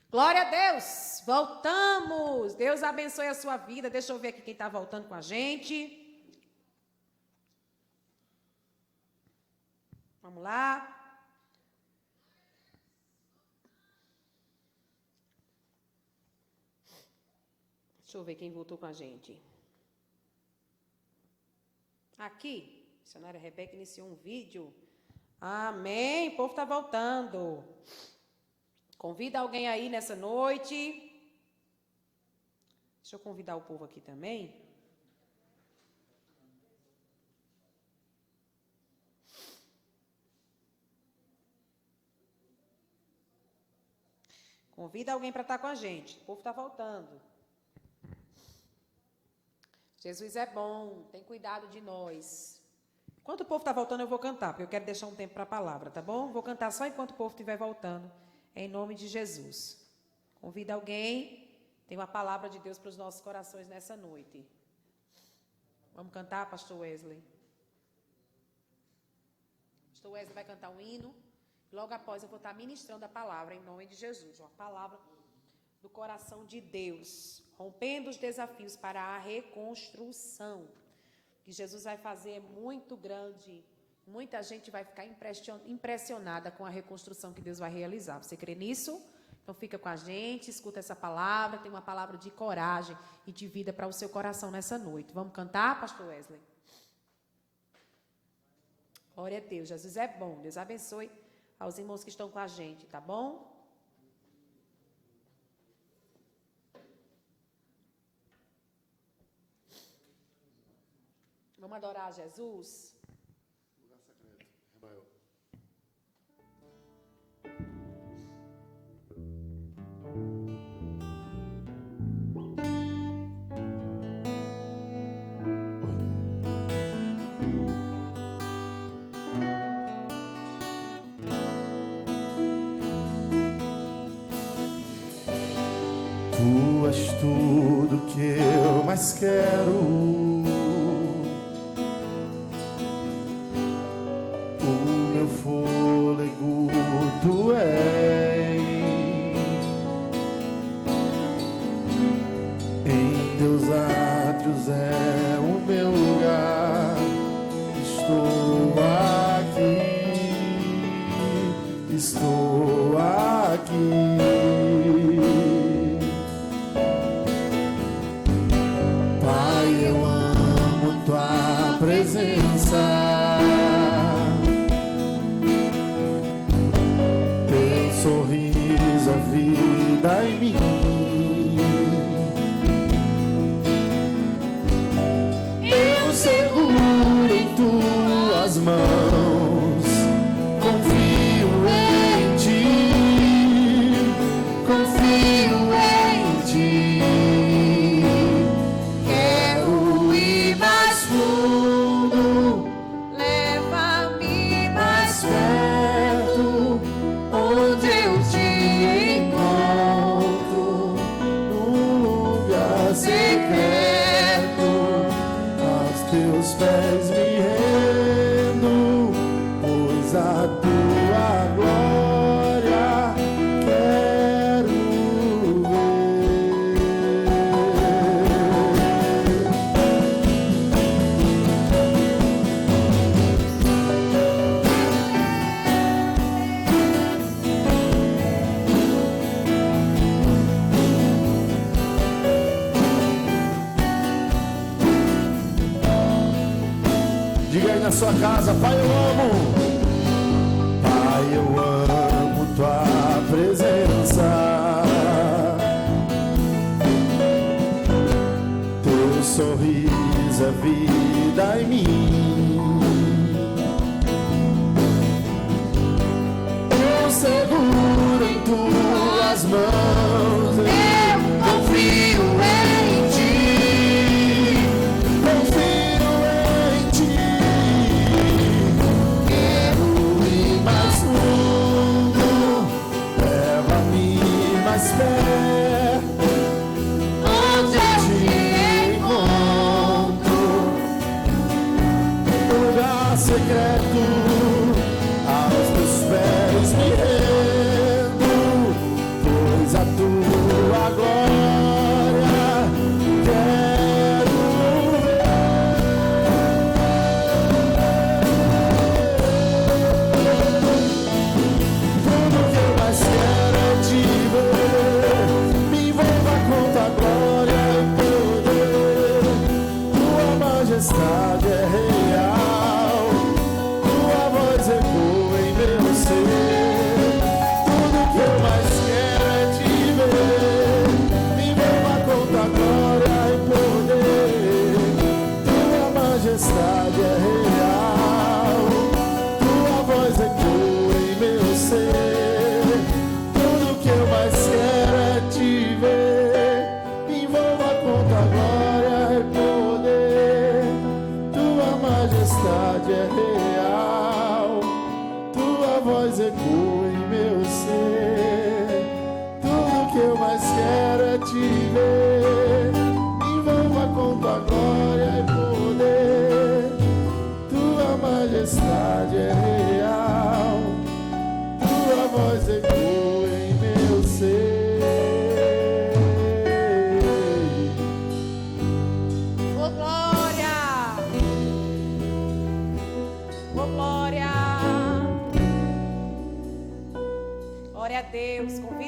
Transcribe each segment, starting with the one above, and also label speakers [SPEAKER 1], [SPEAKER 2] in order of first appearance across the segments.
[SPEAKER 1] Glória a Deus. Voltamos. Deus abençoe a sua vida. Deixa eu ver aqui quem está voltando com a gente. Vamos lá. Deixa eu ver quem voltou com a gente. Aqui, a missionária Rebeca iniciou um vídeo. Amém. O povo está voltando. Convida alguém aí nessa noite. Deixa eu convidar o povo aqui também. Convida alguém para estar com a gente. O povo está voltando. Jesus é bom, tem cuidado de nós. Enquanto o povo está voltando, eu vou cantar, porque eu quero deixar um tempo para a palavra, tá bom? Vou cantar só enquanto o povo estiver voltando, em nome de Jesus. Convida alguém, tem uma palavra de Deus para os nossos corações nessa noite. Vamos cantar, pastor Wesley? Pastor Wesley vai cantar um hino. Logo após eu vou estar ministrando a palavra em nome de Jesus. Uma palavra do coração de Deus, rompendo os desafios para a reconstrução. O que Jesus vai fazer é muito grande. Muita gente vai ficar impressionada com a reconstrução que Deus vai realizar. Você crê nisso? Então fica com a gente, escuta essa palavra. Tem uma palavra de coragem e de vida para o seu coração nessa noite. Vamos cantar, pastor Wesley? Glória a Deus. Jesus é bom. Deus abençoe aos irmãos que estão com a gente, tá bom? Vamos adorar a Jesus?
[SPEAKER 2] Lugar secreto, Rafael. Tu és tudo que eu mais quero. Fôlego tu és, em teus átrios é o meu lugar. Estou aqui. Pai, eu amo tua presença. Sorriso, a vida em mim. Eu seguro em tuas mãos, confio em ti, confio em ti. Quero ir mais fundo, leva-me mais perto. Onde eu te encontro, num lugar secreto, aos teus pés me rendo, pois a tua glória quero ver. Diga aí na sua casa: Pai, eu amo. Pai, eu amo tua presença. Teu sorriso é vida em mim. Eu seguro em tuas mãos. Eu confio em ti. Confio em ti. Mais fundo, leva-me mais perto, onde eu te encontro, lugar secreto, aos teus pés me rendo, pois a tua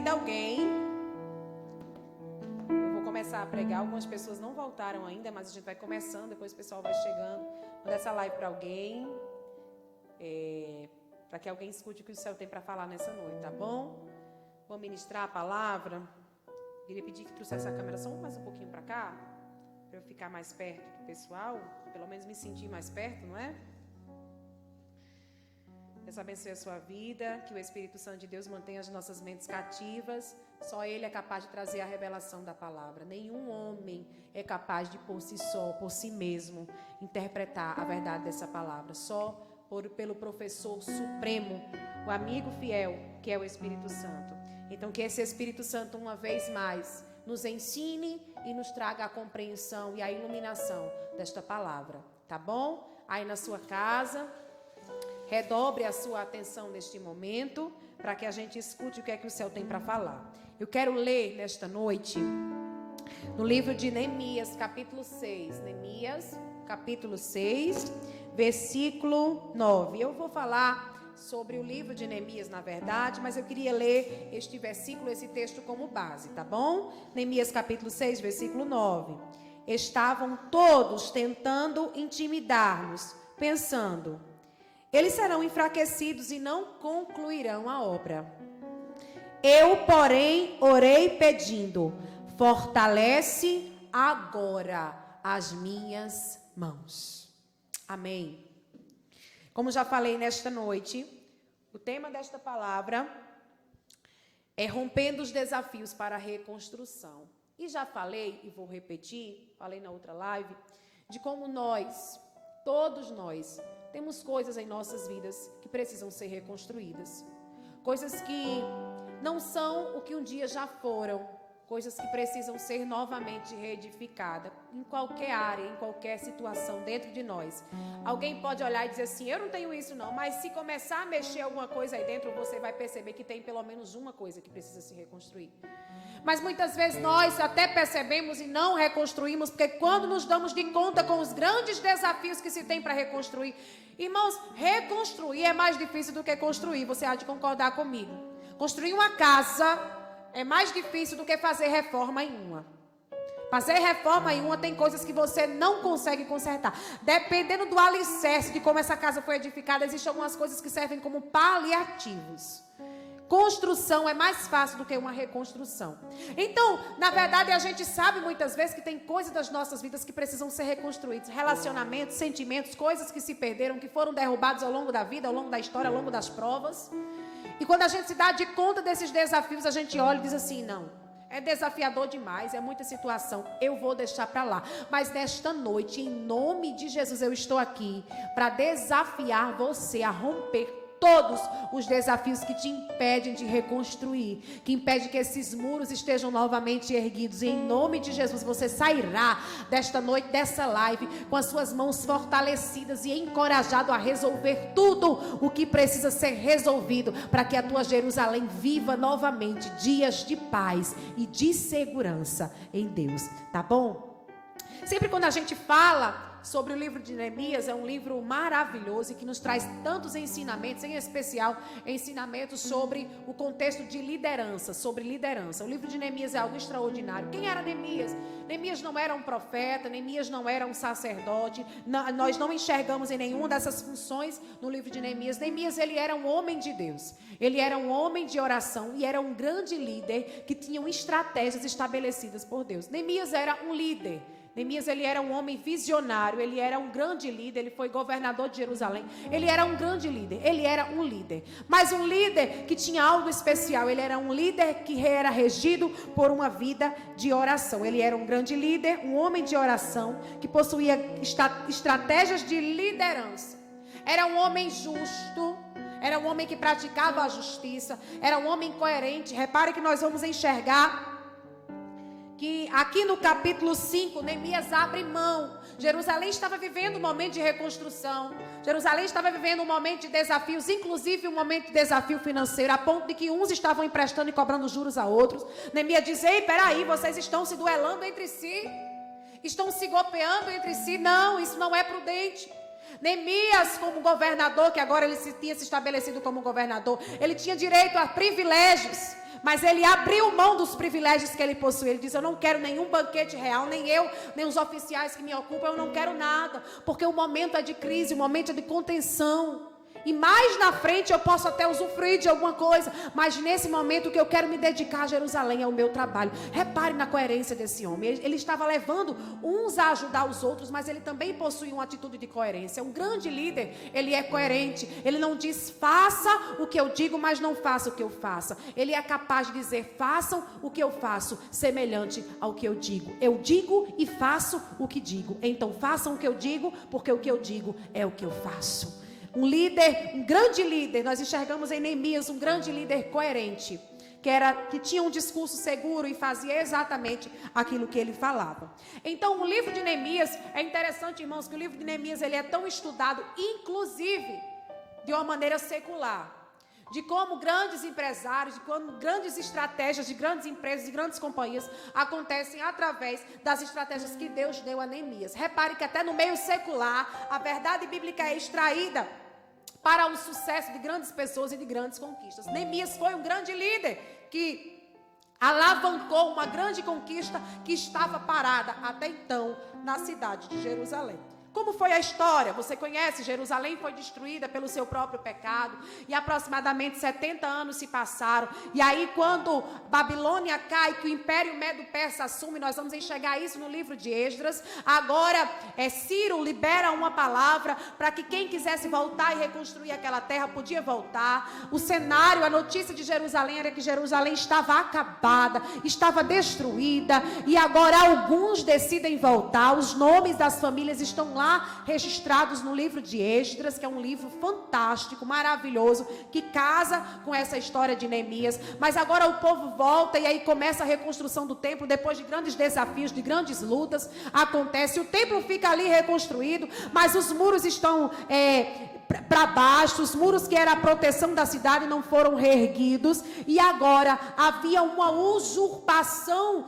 [SPEAKER 1] ainda alguém. Eu vou começar a pregar. Algumas pessoas não voltaram ainda, mas a gente vai começando. Depois o pessoal vai chegando. Manda essa live para alguém. Para que alguém escute o que o céu tem para falar nessa noite, tá bom? Vou ministrar a palavra. Queria pedir que trouxesse a câmera só mais um pouquinho para cá, para eu ficar mais perto do pessoal, pelo menos me sentir mais perto, não é? Deus abençoe a sua vida, que o Espírito Santo de Deus mantenha as nossas mentes cativas. Só Ele é capaz de trazer a revelação da palavra. Nenhum homem é capaz de por si só, por si mesmo, interpretar a verdade dessa palavra. Só pelo professor supremo, o amigo fiel, que é o Espírito Santo. Então, que esse Espírito Santo, uma vez mais, nos ensine e nos traga a compreensão e a iluminação desta palavra, tá bom? Aí na sua casa, redobre a sua atenção neste momento, para que a gente escute o que é que o céu tem para falar. Eu quero ler nesta noite, no livro de Neemias, capítulo 6. Neemias, capítulo 6, versículo 9. Eu vou falar sobre o livro de Neemias, na verdade, mas eu queria ler este versículo, esse texto como base, tá bom? Neemias capítulo 6, versículo 9. Estavam todos tentando intimidar-nos, pensando: eles serão enfraquecidos e não concluirão a obra. Eu, porém, orei pedindo: fortalece agora as minhas mãos. Amém. Como já falei nesta noite, o tema desta palavra é rompendo os desafios para a reconstrução. E já falei, e vou repetir, falei na outra live, de como nós, todos nós, temos coisas em nossas vidas que precisam ser reconstruídas. Coisas que não são o que um dia já foram. Coisas que precisam ser novamente reedificadas, em qualquer área, em qualquer situação dentro de nós. Alguém pode olhar e dizer assim: eu não tenho isso não, mas se começar a mexer alguma coisa aí dentro, você vai perceber que tem pelo menos uma coisa que precisa se reconstruir. Mas muitas vezes nós até percebemos e não reconstruímos, porque quando nos damos de conta com os grandes desafios que se tem para reconstruir, irmãos, reconstruir é mais difícil do que construir, você há de concordar comigo. Construir uma casa é mais difícil do que fazer reforma em uma. Fazer reforma em uma tem coisas que você não consegue consertar. Dependendo do alicerce, de como essa casa foi edificada, existem algumas coisas que servem como paliativos. Construção é mais fácil do que uma reconstrução. Então, na verdade, a gente sabe muitas vezes que tem coisas das nossas vidas que precisam ser reconstruídas. Relacionamentos, sentimentos, coisas que se perderam, que foram derrubados ao longo da vida, ao longo da história, ao longo das provas. E quando a gente se dá de conta desses desafios, a gente olha e diz assim: não, é desafiador demais, é muita situação, eu vou deixar para lá. Mas nesta noite, em nome de Jesus, eu estou aqui para desafiar você a romper todos os desafios que te impedem de reconstruir, que impedem que esses muros estejam novamente erguidos. E em nome de Jesus, você sairá desta noite, dessa live, com as suas mãos fortalecidas e encorajado a resolver tudo o que precisa ser resolvido, para que a tua Jerusalém viva novamente dias de paz e de segurança em Deus, tá bom? Sempre quando a gente fala sobre o livro de Neemias, é um livro maravilhoso e que nos traz tantos ensinamentos, em especial ensinamentos sobre o contexto de liderança, sobre liderança. O livro de Neemias é algo extraordinário. Quem era Neemias? Neemias não era um profeta, Neemias não era um sacerdote, nós não enxergamos em nenhuma dessas funções no livro de Neemias. Neemias, ele era um homem de Deus, ele era um homem de oração e era um grande líder que tinha estratégias estabelecidas por Deus. Neemias era um líder. Neemias, ele era um homem visionário, ele era um grande líder, ele foi governador de Jerusalém, ele era um grande líder, ele era um líder, mas um líder que tinha algo especial, ele era um líder que era regido por uma vida de oração. Ele era um grande líder, um homem de oração, que possuía estratégias de liderança, era um homem justo, era um homem que praticava a justiça, era um homem coerente. Repare que nós vamos enxergar que aqui no capítulo 5, Neemias abre mão. Jerusalém estava vivendo um momento de reconstrução. Jerusalém estava vivendo um momento de desafios, inclusive um momento de desafio financeiro, a ponto de que uns estavam emprestando e cobrando juros a outros. Neemias diz: ei, peraí, vocês estão se duelando entre si, estão se golpeando entre si. Não, isso não é prudente. Neemias, como governador, que agora ele tinha se estabelecido como governador, ele tinha direito a privilégios, mas ele abriu mão dos privilégios que ele possuía. Ele diz: eu não quero nenhum banquete real, nem eu, nem os oficiais que me ocupam, eu não quero nada, porque o momento é de crise, o momento é de contenção. E mais na frente eu posso até usufruir de alguma coisa, mas nesse momento o que eu quero me dedicar a Jerusalém é o meu trabalho. Repare na coerência desse homem. Ele estava levando uns a ajudar os outros, mas ele também possui uma atitude de coerência. Um grande líder, ele é coerente. Ele não diz: faça o que eu digo, mas não faça o que eu faço. Ele é capaz de dizer: façam o que eu faço, semelhante ao que eu digo. Eu digo e faço o que digo. Então façam o que eu digo, porque o que eu digo é o que eu faço. Um líder, um grande líder, nós enxergamos em Neemias um grande líder coerente, que tinha um discurso seguro e fazia exatamente aquilo que ele falava. Então, o livro de Neemias, é interessante, irmãos, que o livro de Neemias ele é tão estudado, inclusive, de uma maneira secular, de como grandes empresários, de como grandes estratégias de grandes empresas, de grandes companhias acontecem através das estratégias que Deus deu a Neemias. Repare que até no meio secular, a verdade bíblica é extraída para o sucesso de grandes pessoas e de grandes conquistas. Neemias foi um grande líder que alavancou uma grande conquista que estava parada até então na cidade de Jerusalém. Como foi a história? Você conhece, Jerusalém foi destruída pelo seu próprio pecado, e aproximadamente 70 anos se passaram, e aí quando Babilônia cai, que o Império Medo-Persa assume, nós vamos enxergar isso no livro de Esdras. Agora Ciro libera uma palavra para que quem quisesse voltar e reconstruir aquela terra podia voltar. O cenário, a notícia de Jerusalém era que Jerusalém estava acabada, estava destruída, e agora alguns decidem voltar. Os nomes das famílias estão lá registrados no livro de Esdras, que é um livro fantástico, maravilhoso, que casa com essa história de Neemias. Mas agora o povo volta, e aí começa a reconstrução do templo, depois de grandes desafios, de grandes lutas. Acontece, o templo fica ali reconstruído, mas os muros estão para baixo, os muros que era a proteção da cidade não foram reerguidos, e agora havia uma usurpação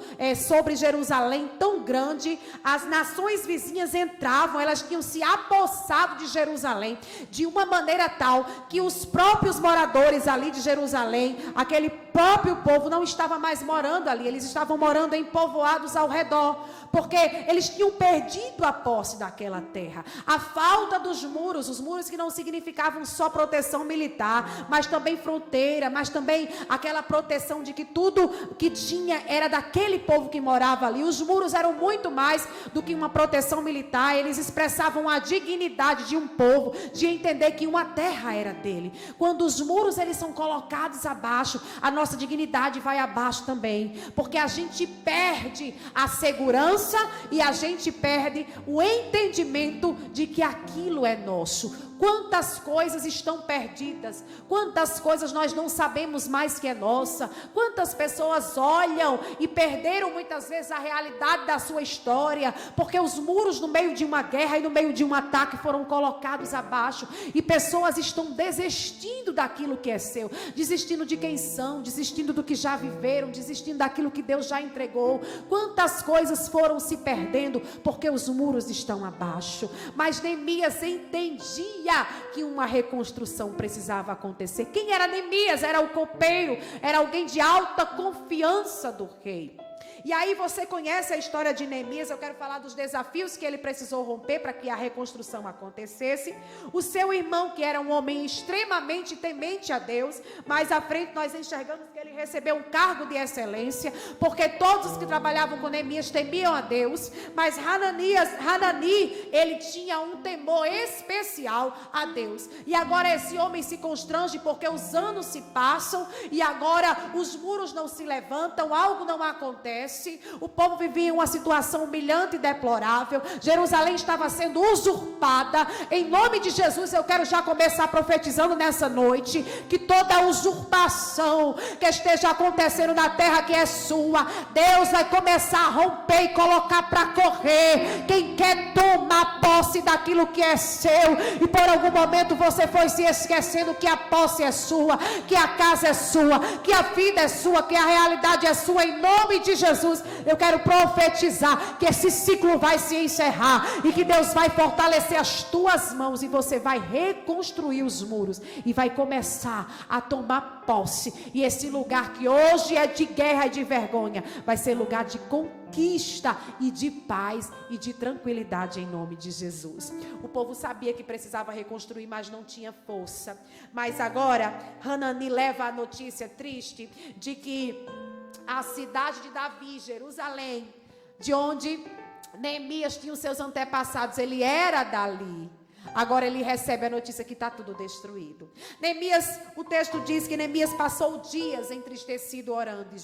[SPEAKER 1] sobre Jerusalém tão grande. As nações vizinhas entravam, elas tinham se apossado de Jerusalém de uma maneira tal que os próprios moradores ali de Jerusalém, aquele próprio povo, não estava mais morando ali, eles estavam morando em povoados ao redor, porque eles tinham perdido a posse daquela terra. A falta dos muros, os muros que não significavam só proteção militar, mas também fronteira, mas também aquela proteção de que tudo que tinha era daquele povo que morava ali. Os muros eram muito mais do que uma proteção militar, eles expressavam a dignidade de um povo, de entender que uma terra era dele. Quando os muros eles são colocados abaixo, a nossa dignidade vai abaixo também, porque a gente perde a segurança e a gente perde o entendimento de que aquilo é nosso. Quantas coisas estão perdidas, quantas coisas nós não sabemos mais que é nossa, quantas pessoas olham e perderam muitas vezes a realidade da sua história, porque os muros no meio de uma guerra e no meio de um ataque foram colocados abaixo, e pessoas estão desistindo daquilo que é seu, desistindo de quem são, desistindo do que já viveram, desistindo daquilo que Deus já entregou. Quantas coisas foram se perdendo porque os muros estão abaixo. Mas Neemias entendia que uma reconstrução precisava acontecer. Quem era Neemias? Era o copeiro, era alguém de alta confiança do rei. E aí você conhece a história de Neemias. Eu quero falar dos desafios que ele precisou romper para que a reconstrução acontecesse. O seu irmão, que era um homem extremamente temente a Deus, mais à frente nós enxergamos que ele recebeu um cargo de excelência, porque todos os que trabalhavam com Neemias temiam a Deus. Mas Hanani, ele tinha um temor especial a Deus. E agora esse homem se constrange porque os anos se passam e agora os muros não se levantam, algo não acontece. O povo vivia em uma situação humilhante e deplorável. Jerusalém estava sendo usurpada. Em nome de Jesus, eu quero já começar profetizando nessa noite que toda usurpação que esteja acontecendo na terra que é sua, Deus vai começar a romper e colocar para correr. Quem quer tomar posse posse daquilo que é seu, e por algum momento você foi se esquecendo que a posse é sua, que a casa é sua, que a vida é sua, que a realidade é sua. Em nome de Jesus, eu quero profetizar que esse ciclo vai se encerrar e que Deus vai fortalecer as tuas mãos e você vai reconstruir os muros e vai começar a tomar posse. E esse lugar que hoje é de guerra e de vergonha vai ser lugar de conquista e de paz e de tranquilidade em nome de Jesus. O povo sabia que precisava reconstruir, mas não tinha força. Mas agora Hanani leva a notícia triste de que a cidade de Davi, Jerusalém, de onde Neemias tinha os seus antepassados, ele era dali. Agora ele recebe a notícia que está tudo destruído. Neemias, o texto diz que Neemias passou dias entristecido, orando e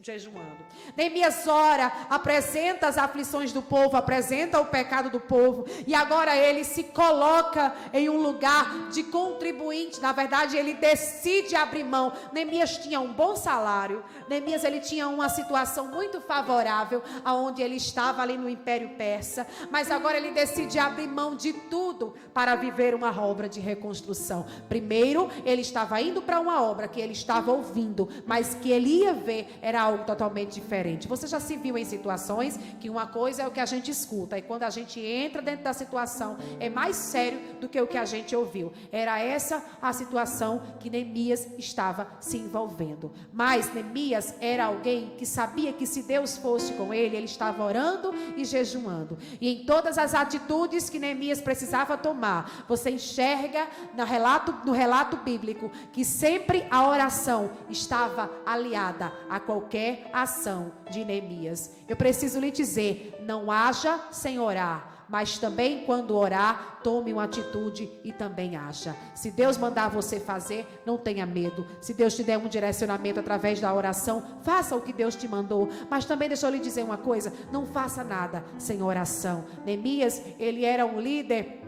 [SPEAKER 1] jejuando. Neemias ora, apresenta as aflições do povo, apresenta o pecado do povo, e agora ele se coloca em um lugar de contribuinte. Na verdade, ele decide abrir mão. Neemias tinha um bom salário, Neemias ele tinha uma situação muito favorável, aonde ele estava ali no Império Persa, mas agora ele decide abrir mão de tudo para viver uma obra de reconstrução. Primeiro, ele estava indo para uma obra que ele estava ouvindo, mas que ele ia ver era algo totalmente diferente. Você já se viu em situações que uma coisa é o que a gente escuta, e quando a gente entra dentro da situação, é mais sério do que o que a gente ouviu. Era essa a situação que Neemias estava se envolvendo. Mas Neemias era alguém que sabia que se Deus fosse com ele, ele estava orando e jejuando. E em todas as atitudes que Neemias precisava tomar, você enxerga no relato bíblico que sempre a oração estava aliada a qualquer ação de Neemias. Eu preciso lhe dizer, não haja sem orar, mas também quando orar, tome uma atitude e também haja. Se Deus mandar você fazer, não tenha medo. Se Deus te der um direcionamento através da oração, faça o que Deus te mandou. Mas também deixa eu lhe dizer uma coisa, não faça nada sem oração. Neemias, ele era um líder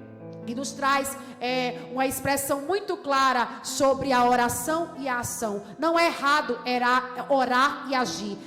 [SPEAKER 1] que nos traz uma expressão muito clara sobre a oração e a ação. Não é errado orar e agir.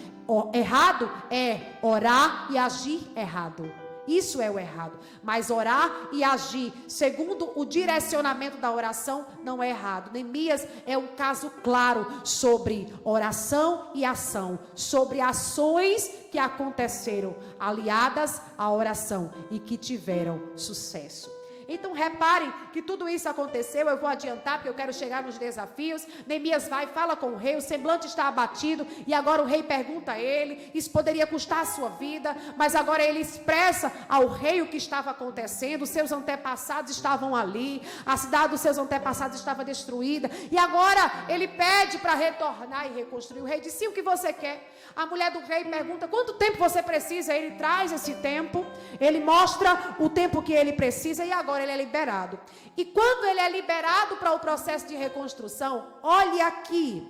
[SPEAKER 1] Errado é orar e agir errado. Isso é o errado. Mas orar e agir segundo o direcionamento da oração não é errado. Neemias é um caso claro sobre oração e ação, sobre ações que aconteceram aliadas à oração e que tiveram sucesso. Então reparem que tudo isso aconteceu. Eu vou adiantar porque eu quero chegar nos desafios. Neemias vai, fala com o rei, o semblante está abatido, e agora o rei pergunta a ele, isso poderia custar a sua vida, mas agora ele expressa ao rei o que estava acontecendo. Os seus antepassados estavam ali, a cidade dos seus antepassados estava destruída, e agora ele pede para retornar e reconstruir. O rei disse, o que você quer? A mulher do rei pergunta, quanto tempo você precisa? Ele traz esse tempo, ele mostra o tempo que ele precisa, e agora ele é liberado. E quando ele é liberado para o processo de reconstrução, olhe aqui,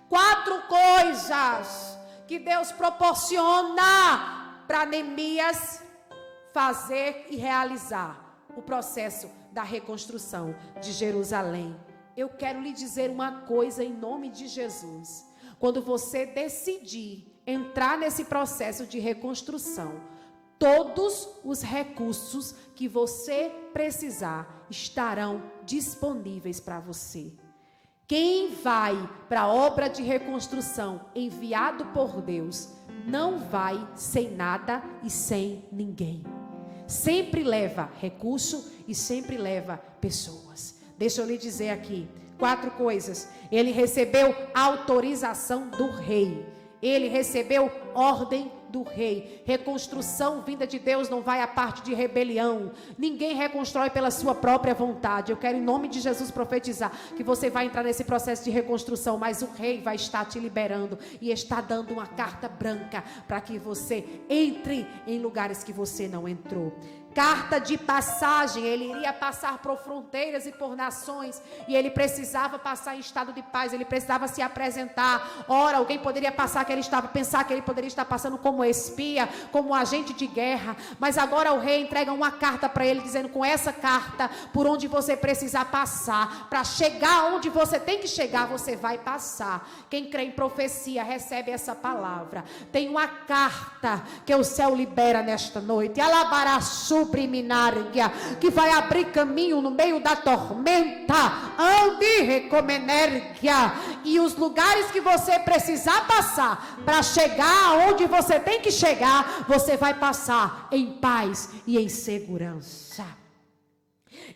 [SPEAKER 1] 4 coisas que Deus proporciona para Neemias fazer e realizar o processo da reconstrução de Jerusalém. Eu quero lhe dizer uma coisa em nome de Jesus. Quando você decidir entrar nesse processo de reconstrução, todos os recursos que você precisar estarão disponíveis para você. Quem vai para a obra de reconstrução enviado por Deus, não vai sem nada e sem ninguém. Sempre leva recurso e sempre leva pessoas. Deixa eu lhe dizer aqui 4 coisas. Ele recebeu autorização do rei. Ele recebeu ordem do rei. Reconstrução vinda de Deus não vai à parte de rebelião. Ninguém reconstrói pela sua própria vontade. Eu quero em nome de Jesus profetizar que você vai entrar nesse processo de reconstrução, mas o rei vai estar te liberando e está dando uma carta branca para que você entre em lugares que você não entrou. Carta de passagem. Ele iria passar por fronteiras e por nações, e ele precisava passar em estado de paz. Ele precisava se apresentar. Ora, alguém poderia pensar que ele poderia estar passando como espia, como agente de guerra, mas agora o rei entrega uma carta para ele, dizendo, com essa carta, por onde você precisar passar, para chegar onde você tem que chegar, você vai passar. Quem crê em profecia recebe essa palavra. Tem uma carta que o céu libera nesta noite. Alabaraçu subliminargia, que vai abrir caminho no meio da tormenta, ande recomenergia, e os lugares que você precisar passar para chegar aonde você tem que chegar, você vai passar em paz e em segurança.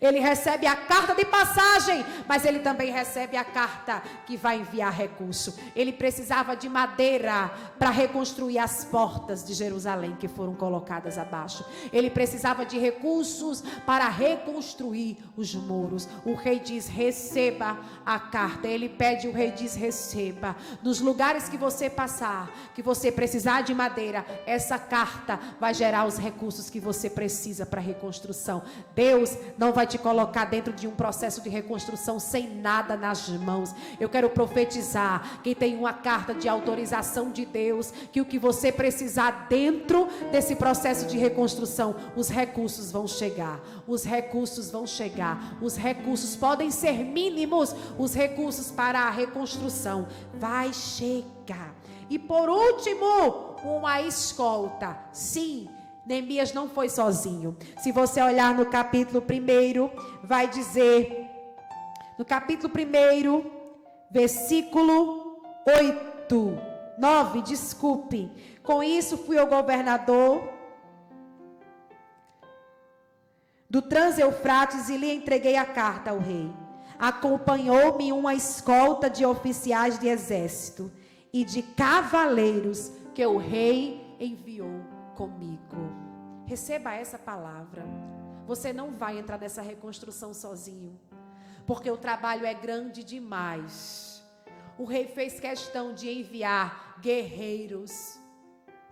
[SPEAKER 1] Ele recebe a carta de passagem, mas ele também recebe a carta que vai enviar recurso. Ele precisava de madeira para reconstruir as portas de Jerusalém que foram colocadas abaixo. Ele precisava de recursos para reconstruir os muros. O rei diz: receba a carta. Ele pede, o rei diz: receba. Nos lugares que você passar, que você precisar de madeira, essa carta vai gerar os recursos que você precisa para a reconstrução. Deus não vai te colocar dentro de um processo de reconstrução sem nada nas mãos. Eu quero profetizar, quem tem uma carta de autorização de Deus, que o que você precisar dentro desse processo de reconstrução, os recursos vão chegar. Os recursos vão chegar. Os recursos podem ser mínimos, os recursos para a reconstrução vai chegar. E por último, uma escolta. Sim, Neemias não foi sozinho. Se você olhar no capítulo 1, vai dizer, no capítulo 1, versículo 9, desculpe. Com isso fui ao governador do Trans-Eufrates e lhe entreguei a carta ao rei. Acompanhou-me uma escolta de oficiais de exército e de cavaleiros que o rei enviou comigo. Receba essa palavra. Você não vai entrar nessa reconstrução sozinho, porque o trabalho é grande demais. O rei fez questão de enviar guerreiros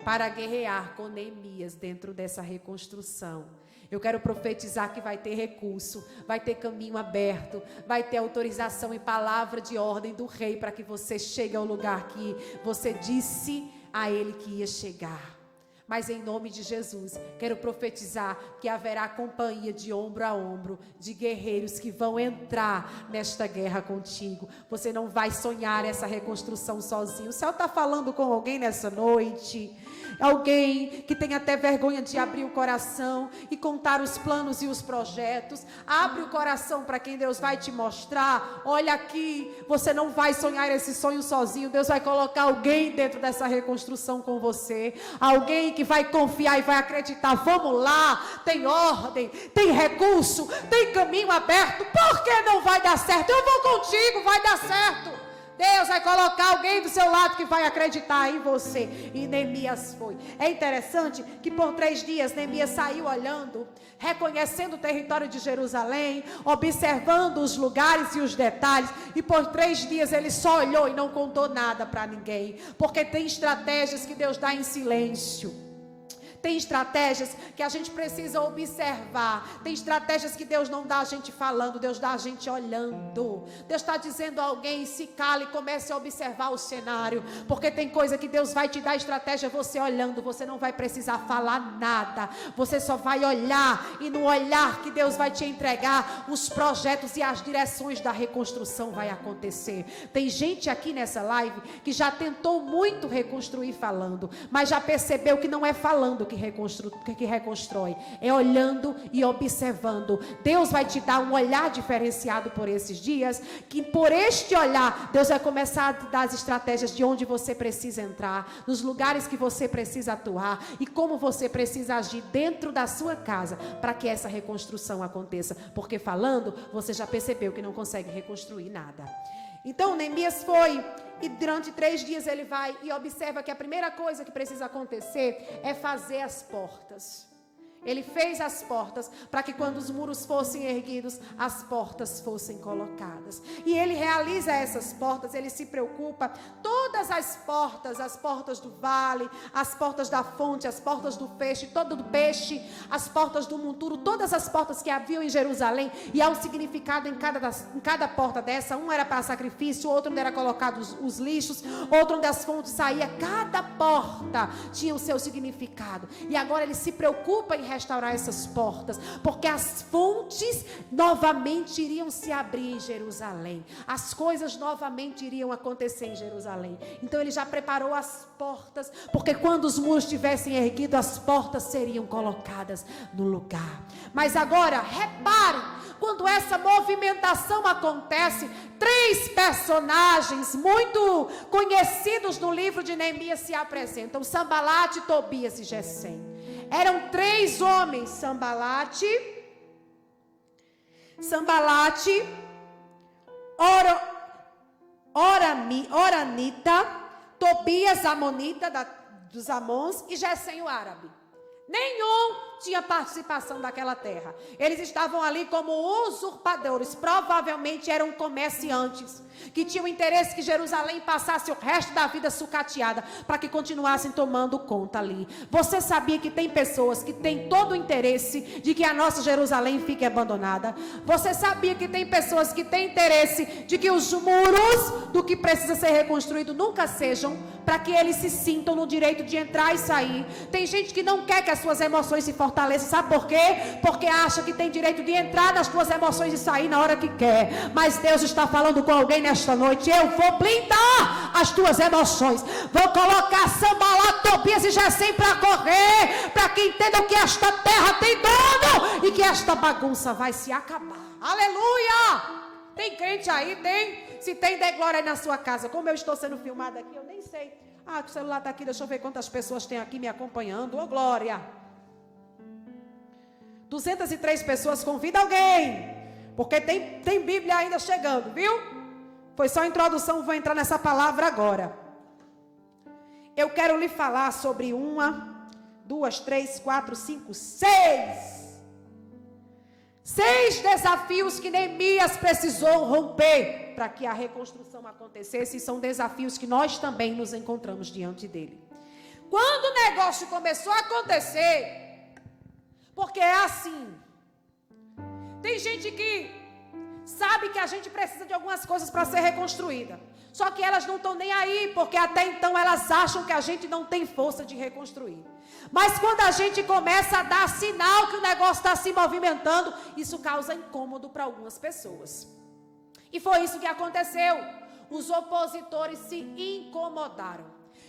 [SPEAKER 1] para guerrear com Neemias dentro dessa reconstrução. Eu quero profetizar que vai ter recurso, vai ter caminho aberto, vai ter autorização e palavra de ordem do rei para que você chegue ao lugar que você disse a ele que ia chegar. Mas em nome de Jesus, quero profetizar que haverá companhia de ombro a ombro, de guerreiros que vão entrar nesta guerra contigo. Você não vai sonhar essa reconstrução sozinho. O Senhor está falando com alguém nessa noite? Alguém que tem até vergonha de abrir o coração e contar os planos e os projetos. Abre o coração para quem Deus vai te mostrar. Olha aqui, você não vai sonhar esse sonho sozinho. Deus vai colocar alguém dentro dessa reconstrução com você. Alguém que vai confiar e vai acreditar. Vamos lá, tem ordem, tem recurso, tem caminho aberto. Por que não vai dar certo? Eu vou contigo, vai dar certo. Deus vai colocar alguém do seu lado que vai acreditar em você. E Neemias foi. É interessante que por 3 dias Neemias saiu olhando, reconhecendo o território de Jerusalém, observando os lugares e os detalhes. E por 3 dias ele só olhou e não contou nada para ninguém. Porque tem estratégias que Deus dá em silêncio. Tem estratégias que a gente precisa observar. Tem estratégias que Deus não dá a gente falando, Deus dá a gente olhando. Deus está dizendo a alguém: se cale e comece a observar o cenário. Porque tem coisa que Deus vai te dar estratégia você olhando. Você não vai precisar falar nada. Você só vai olhar. E no olhar que Deus vai te entregar, os projetos e as direções da reconstrução vai acontecer. Tem gente aqui nessa live que já tentou muito reconstruir falando, mas já percebeu que não é falando que reconstrói, é olhando e observando. Deus vai te dar um olhar diferenciado por esses dias, que por este olhar Deus vai começar a te dar as estratégias de onde você precisa entrar, nos lugares que você precisa atuar e como você precisa agir dentro da sua casa para que essa reconstrução aconteça, porque falando você já percebeu que não consegue reconstruir nada. Então Neemias foi, e durante 3 dias ele vai e observa que a primeira coisa que precisa acontecer é fazer as portas. Ele fez as portas para que quando os muros fossem erguidos, as portas fossem colocadas. E ele realiza essas portas, ele se preocupa. Todas as portas do vale, as portas da fonte, as portas do peixe, todo do peixe, as portas do monturo, todas as portas que haviam em Jerusalém. E há um significado em cada porta dessa. Um era para sacrifício, outro onde era colocados os lixos, outro onde as fontes saíam. Cada porta tinha o seu significado. E agora ele se preocupa em restaurar essas portas, porque as fontes novamente iriam se abrir em Jerusalém. As coisas novamente iriam acontecer em Jerusalém. Então ele já preparou as portas, porque quando os muros tivessem erguido, as portas seriam colocadas no lugar. Mas agora, reparem, quando essa movimentação acontece, 3 personagens muito conhecidos no livro de Neemias se apresentam: Sambalate, Tobias e Gesem. Eram 3 homens: Sambalate, Oranita, Tobias, Amonita, dos Amons, e Gesem, o árabe. Nenhum tinha participação daquela terra. Eles estavam ali como usurpadores. Provavelmente eram comerciantes que tinham interesse que Jerusalém passasse o resto da vida sucateada, para que continuassem tomando conta ali. Você sabia que tem pessoas que têm todo o interesse de que a nossa Jerusalém fique abandonada? Você sabia que tem pessoas que têm interesse de que os muros do que precisa ser reconstruído nunca sejam, para que eles se sintam no direito de entrar e sair? Tem gente que não quer que as suas emoções se fortaleçam. Sabe por quê? Porque acha que tem direito de entrar nas suas emoções e sair na hora que quer. Mas Deus está falando com alguém nesta noite: eu vou blindar as tuas emoções, vou colocar Sambalate, Tobias e Gesem para correr, para que entendam que esta terra tem dono e que esta bagunça vai se acabar. Aleluia! Tem crente aí? Tem? Se tem, dê glória aí na sua casa. Como eu estou sendo filmada aqui, eu nem sei. O celular está aqui, deixa eu ver quantas pessoas tem aqui me acompanhando. Ô, glória! 203 pessoas. Convida alguém, porque tem Bíblia ainda chegando, viu? Foi só a introdução, vou entrar nessa palavra agora. Eu quero lhe falar sobre 1, 2, 3, 4, 5, 6 desafios que Neemias precisou romper para que a reconstrução acontecesse. E são desafios que nós também nos encontramos diante dele. Quando o negócio começou a acontecer, porque é assim, tem gente que sabe que a gente precisa de algumas coisas para ser reconstruída, só que elas não estão nem aí, porque até então elas acham que a gente não tem força de reconstruir. Mas quando a gente começa a dar sinal que o negócio está se movimentando, isso causa incômodo para algumas pessoas. E foi isso que aconteceu. Os opositores se incomodaram.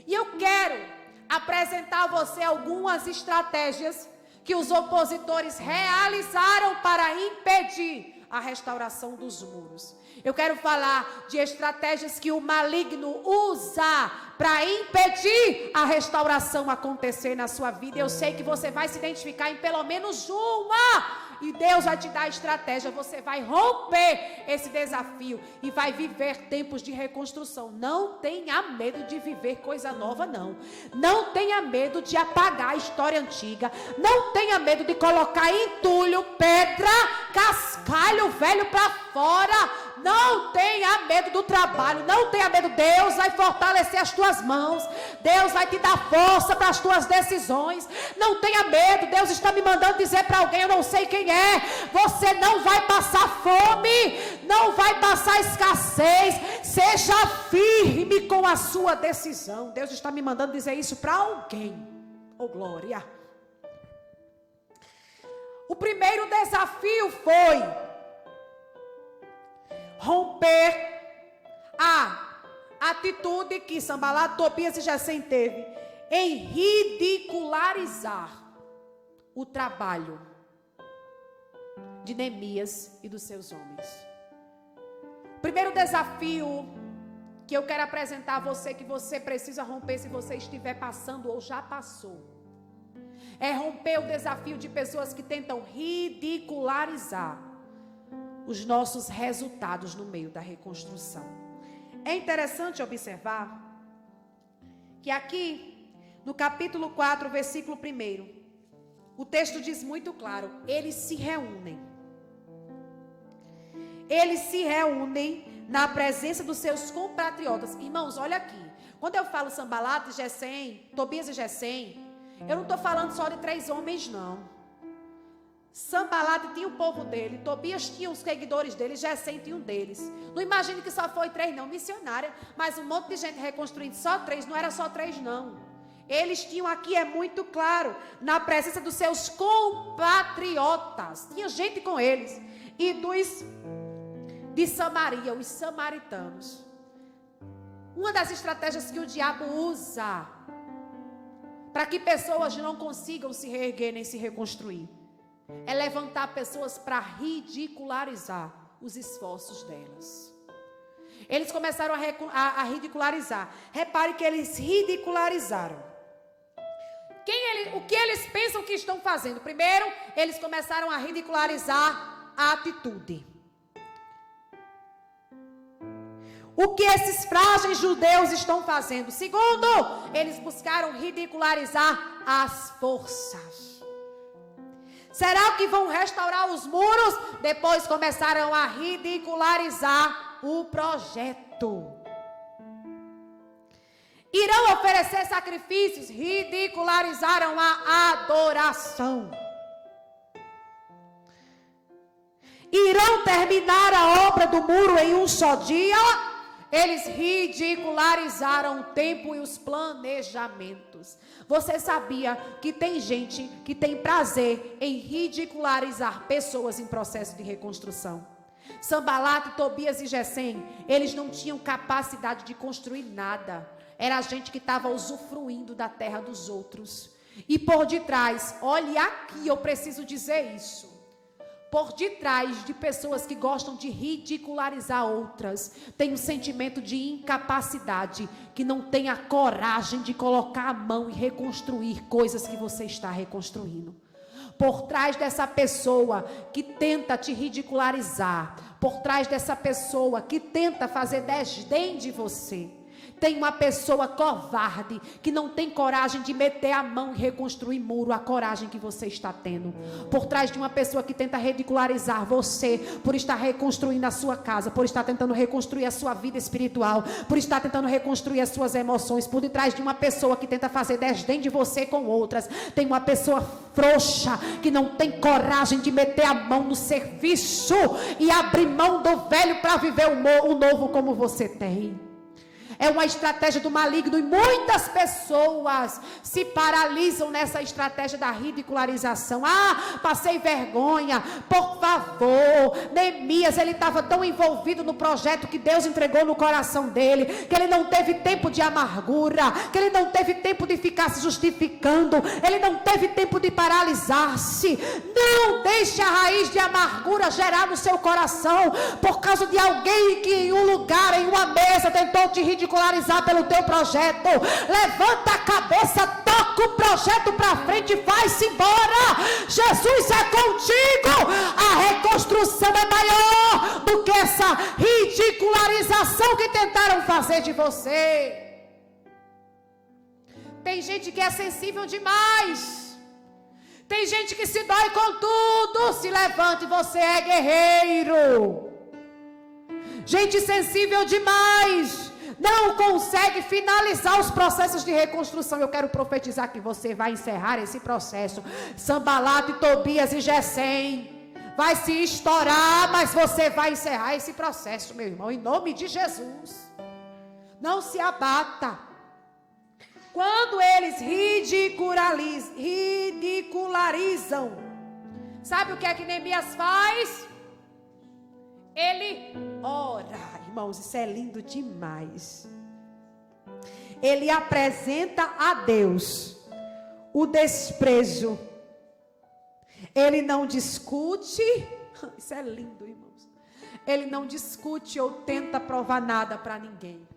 [SPEAKER 1] E eu quero apresentar a você algumas estratégias que os opositores realizaram para impedir a restauração dos muros. Eu quero falar de estratégias que o maligno usa para impedir a restauração acontecer na sua vida. Eu sei que você vai se identificar em pelo menos uma. E Deus vai te dar estratégia. Você vai romper esse desafio e vai viver tempos de reconstrução. Não tenha medo de viver coisa nova, não. Não tenha medo de apagar a história antiga. Não tenha medo de colocar entulho, pedra, cascalho velho para fora. Não tenha medo do trabalho. Não tenha medo. Deus vai fortalecer as tuas mãos. Deus vai te dar força para as tuas decisões. Não tenha medo. Deus está me mandando dizer para alguém, eu não sei quem é. Você não vai passar fome, não vai passar escassez. Seja firme com a sua decisão. Deus está me mandando dizer isso para alguém. Oh, glória. O primeiro desafio foi romper a atitude que Sambalate, Tobias e Gesem teve em ridicularizar o trabalho de Neemias e dos seus homens. O primeiro desafio que eu quero apresentar a você, que você precisa romper se você estiver passando ou já passou, é romper o desafio de pessoas que tentam ridicularizar os nossos resultados no meio da reconstrução. É interessante observar que aqui no capítulo 4, versículo 1, o texto diz muito claro: eles se reúnem. Eles se reúnem na presença dos seus compatriotas. Irmãos, olha aqui. Quando eu falo Sambalate, Gesem, Tobias e Gesem, eu não estou falando só de 3 homens, não. Sambalate tinha o povo dele, Tobias tinha os seguidores dele, Gesem tinha um deles. Não imagine que só foi 3 não, missionária, mas um monte de gente reconstruindo, só 3, não era só 3 não. Eles tinham aqui, é muito claro, na presença dos seus compatriotas. Tinha gente com eles. E de Samaria, os samaritanos. Uma das estratégias que o diabo usa para que pessoas não consigam se reerguer nem se reconstruir é levantar pessoas para ridicularizar os esforços delas. Eles começaram a ridicularizar. Repare que eles ridicularizaram. O que eles pensam que estão fazendo? Primeiro, eles começaram a ridicularizar a atitude. O que esses frágeis judeus estão fazendo? Segundo, eles buscaram ridicularizar as forças. Será que vão restaurar os muros? Depois começaram a ridicularizar o projeto. Irão oferecer sacrifícios? Ridicularizaram a adoração. Irão terminar a obra do muro em um só dia? Eles ridicularizaram o tempo e os planejamentos. Você sabia que tem gente que tem prazer em ridicularizar pessoas em processo de reconstrução? Sanbalat, Tobias e Gesem, eles não tinham capacidade de construir nada. Era a gente que estava usufruindo da terra dos outros. E por detrás, olhe aqui, eu preciso dizer isso. Por detrás de pessoas que gostam de ridicularizar outras, tem um sentimento de incapacidade, que não tem a coragem de colocar a mão e reconstruir coisas que você está reconstruindo. Por trás dessa pessoa que tenta te ridicularizar, por trás dessa pessoa que tenta fazer desdém de você, tem uma pessoa covarde que não tem coragem de meter a mão e reconstruir muro, a coragem que você está tendo. Por trás de uma pessoa que tenta ridicularizar você por estar reconstruindo a sua casa, por estar tentando reconstruir a sua vida espiritual, por estar tentando reconstruir as suas emoções, por detrás de uma pessoa que tenta fazer desdém de você com outras, tem uma pessoa frouxa que não tem coragem de meter a mão no serviço e abrir mão do velho para viver o novo como você tem. É uma estratégia do maligno e muitas pessoas se paralisam nessa estratégia da ridicularização. Ah, passei vergonha, por favor. Neemias, ele estava tão envolvido no projeto que Deus entregou no coração dele, que ele não teve tempo de amargura, que ele não teve tempo de ficar se justificando, ele não teve tempo de paralisar-se. Não deixe a raiz de amargura gerar no seu coração por causa de alguém que em um lugar, em uma mesa, tentou te ridicularizar pelo teu projeto. Levanta a cabeça, toca o projeto para frente e vai-se embora. Jesus é contigo. A reconstrução é maior do que essa ridicularização que tentaram fazer de você. Tem gente que é sensível demais. Tem gente que se dói com tudo. Se levanta e você é guerreiro. Gente sensível demais. Não consegue finalizar os processos de reconstrução. Eu quero profetizar que você vai encerrar esse processo. Sanbalat, Tobias e Gesem vai se estourar, mas você vai encerrar esse processo, meu irmão, em nome de Jesus. Não se abata. Quando eles ridicularizam, sabe o que é que Neemias faz? Ele ora. Irmãos, isso é lindo demais. Ele apresenta a Deus o desprezo. Ele não discute. Isso é lindo, irmãos. Ele não discute ou tenta provar nada para ninguém.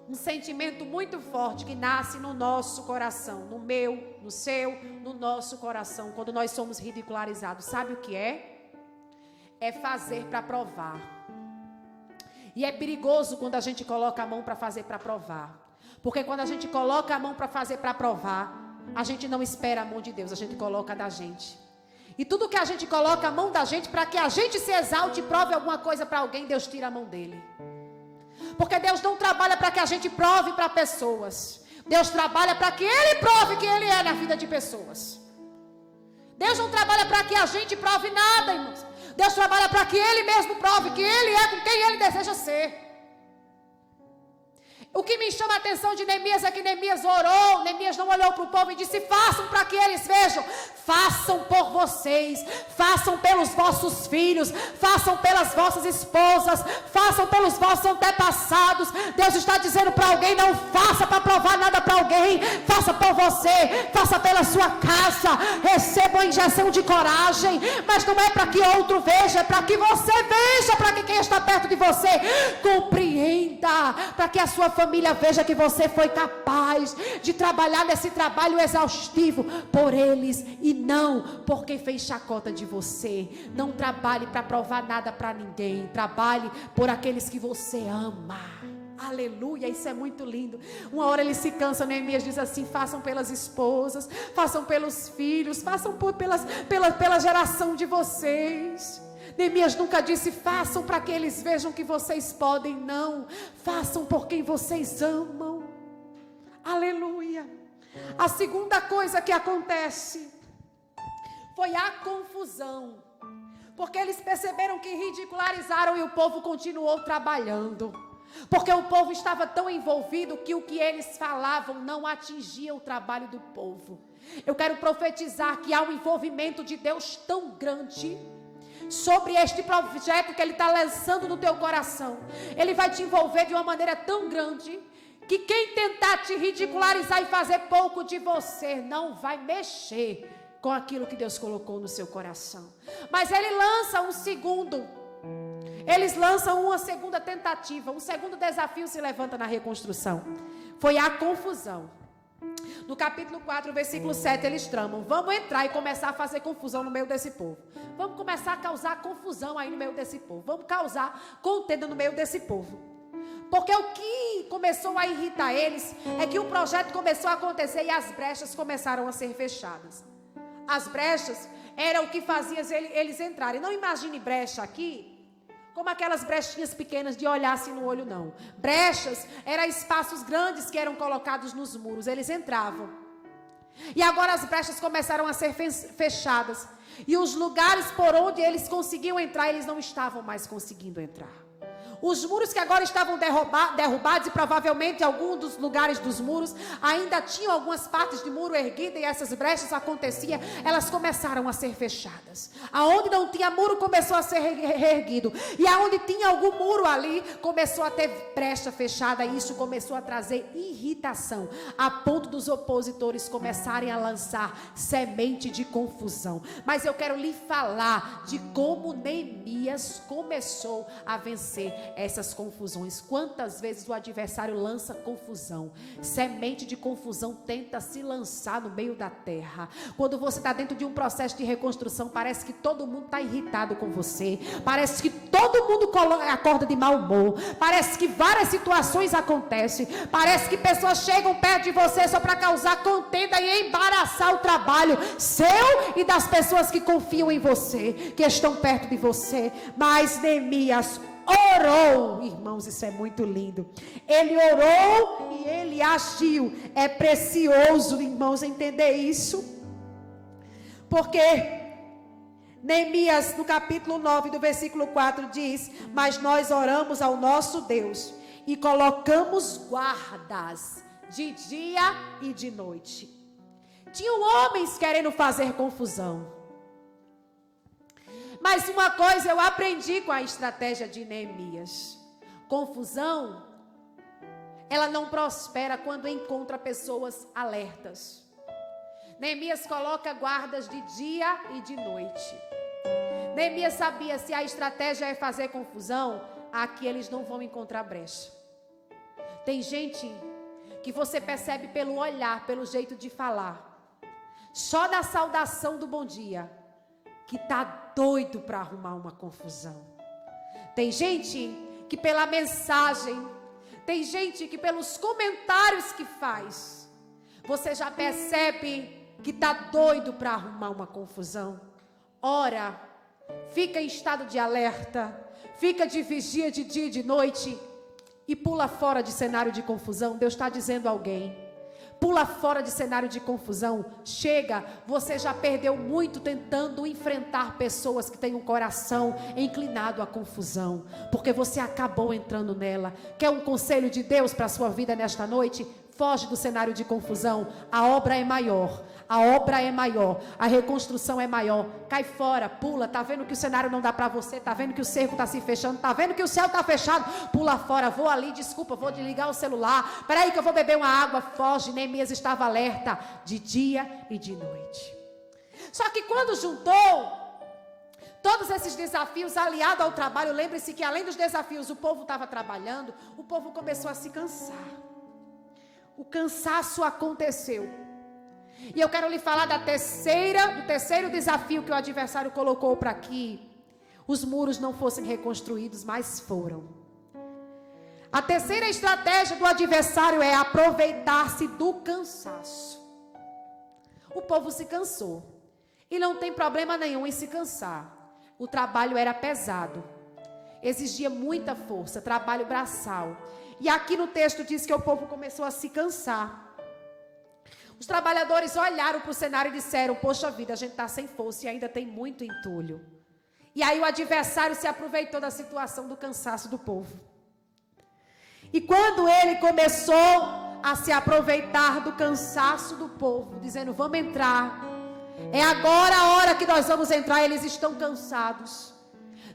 [SPEAKER 1] Um sentimento muito forte que nasce no nosso coração, no meu, no seu, no nosso coração, quando nós somos ridicularizados. Sabe o que é? É fazer para provar. E é perigoso quando a gente coloca a mão para fazer para provar. Porque quando a gente coloca a mão para fazer para provar, a gente não espera a mão de Deus, a gente coloca a da gente. E tudo que a gente coloca a mão da gente, para que a gente se exalte e prove alguma coisa para alguém, Deus tira a mão dele. Porque Deus não trabalha para que a gente prove para pessoas. Deus trabalha para que Ele prove quem Ele é na vida de pessoas. Deus não trabalha para que a gente prove nada, irmãos. Deus trabalha para que Ele mesmo prove que Ele é com quem Ele deseja ser. O que me chama a atenção de Neemias é que Neemias orou, Neemias não olhou para o povo e disse: façam para que eles vejam, façam por vocês, façam pelos vossos filhos, façam pelas vossas esposas, façam pelos vossos antepassados. Deus está dizendo para alguém: não faça para provar nada para alguém, faça por você, faça pela sua casa, receba uma injeção de coragem, mas não é para que outro veja, é para que você veja, para que quem está perto de você compreenda, para que a sua família veja que você foi capaz de trabalhar nesse trabalho exaustivo por eles e não por quem fez chacota de você. Não trabalhe para provar nada para ninguém, trabalhe por aqueles que você ama. Aleluia, isso é muito lindo. Uma hora ele se cansa, Neemias diz assim: façam pelas esposas, façam pelos filhos, façam pela geração de vocês. Neemias nunca disse: façam para que eles vejam que vocês podem. Não, façam por quem vocês amam. Aleluia. A segunda coisa que acontece foi a confusão, porque eles perceberam que ridicularizaram e o povo continuou trabalhando, porque o povo estava tão envolvido que o que eles falavam não atingia o trabalho do povo. Eu quero profetizar que há um envolvimento de Deus tão grande sobre este projeto que Ele está lançando no teu coração. Ele vai te envolver de uma maneira tão grande que quem tentar te ridicularizar e fazer pouco de você não vai mexer com aquilo que Deus colocou no seu coração. Mas Ele lança eles lançam uma segunda tentativa, um segundo desafio se levanta na reconstrução. Foi a confusão. No capítulo 4, versículo 7, eles tramam: vamos entrar e começar a fazer confusão no meio desse povo. Vamos começar a causar confusão aí no meio desse povo. Vamos causar contenda no meio desse povo. Porque o que começou a irritar eles é que o projeto começou a acontecer e as brechas começaram a ser fechadas. As brechas eram o que fazia eles entrarem. Não imagine brecha aqui como aquelas brechinhas pequenas de olhar assim no olho, não. Brechas eram espaços grandes que eram colocados nos muros. Eles entravam. E agora as brechas começaram a ser fechadas. E os lugares por onde eles conseguiam entrar, eles não estavam mais conseguindo entrar. Os muros que agora estavam derrubados, e provavelmente alguns dos lugares dos muros ainda tinham algumas partes de muro erguida, e essas brechas aconteciam, elas começaram a ser fechadas. Aonde não tinha muro começou a ser reerguido, e aonde tinha algum muro ali começou a ter brecha fechada, e isso começou a trazer irritação, a ponto dos opositores começarem a lançar semente de confusão. Mas eu quero lhe falar de como Neemias começou a vencer essas confusões. Quantas vezes o adversário lança confusão, semente de confusão tenta se lançar no meio da terra. Quando você está dentro de um processo de reconstrução, parece que todo mundo está irritado com você, parece que todo mundo acorda de mau humor, parece que várias situações acontecem, parece que pessoas chegam perto de você só para causar contenda e embaraçar o trabalho seu e das pessoas que confiam em você, que estão perto de você. Mas Neemias orou, irmãos, isso é muito lindo. Ele orou e ele agiu. É precioso, irmãos, entender isso, porque Neemias, no capítulo 9, do versículo 4, diz: mas nós oramos ao nosso Deus e colocamos guardas de dia e de noite. Tinham homens querendo fazer confusão. Mas uma coisa eu aprendi com a estratégia de Neemias: confusão, ela não prospera quando encontra pessoas alertas. Neemias coloca guardas de dia e de noite. Neemias sabia: se a estratégia é fazer confusão, aqui eles não vão encontrar brecha. Tem gente que você percebe pelo olhar, pelo jeito de falar, só da saudação do bom dia, que está doido para arrumar uma confusão. Tem gente que pela mensagem, tem gente que pelos comentários que faz, você já percebe que está doido para arrumar uma confusão. Ora, fica em estado de alerta, fica de vigia de dia e de noite e pula fora de cenário de confusão. Deus está dizendo a alguém: Pula fora de cenário de confusão. Chega, você já perdeu muito tentando enfrentar pessoas que têm um coração inclinado à confusão, porque você acabou entrando nela. Quer um conselho de Deus para a sua vida nesta noite? Foge do cenário de confusão. A obra é maior. A obra é maior, a reconstrução é maior. Cai fora, pula. Tá vendo que o cenário não dá para você? Tá vendo que o cerco está se fechando? Tá vendo que o céu está fechado? Pula fora, vou ali, desculpa, vou desligar o celular. Peraí que eu vou beber uma água. Foge. Neemias estava alerta de dia e de noite. Só que quando juntou todos esses desafios aliado ao trabalho, lembre-se que além dos desafios o povo estava trabalhando, o povo começou a se cansar. O cansaço aconteceu. E eu quero lhe falar do terceiro desafio que o adversário colocou para que os muros não fossem reconstruídos, mas foram. A terceira estratégia do adversário é aproveitar-se do cansaço. O povo se cansou. E não tem problema nenhum em se cansar. O trabalho era pesado. Exigia muita força, trabalho braçal. E aqui no texto diz que o povo começou a se cansar. Os trabalhadores olharam para o cenário e disseram: poxa vida, a gente está sem força e ainda tem muito entulho. E aí o adversário se aproveitou da situação do cansaço do povo. E quando ele começou a se aproveitar do cansaço do povo, dizendo: vamos entrar, é agora a hora que nós vamos entrar, eles estão cansados.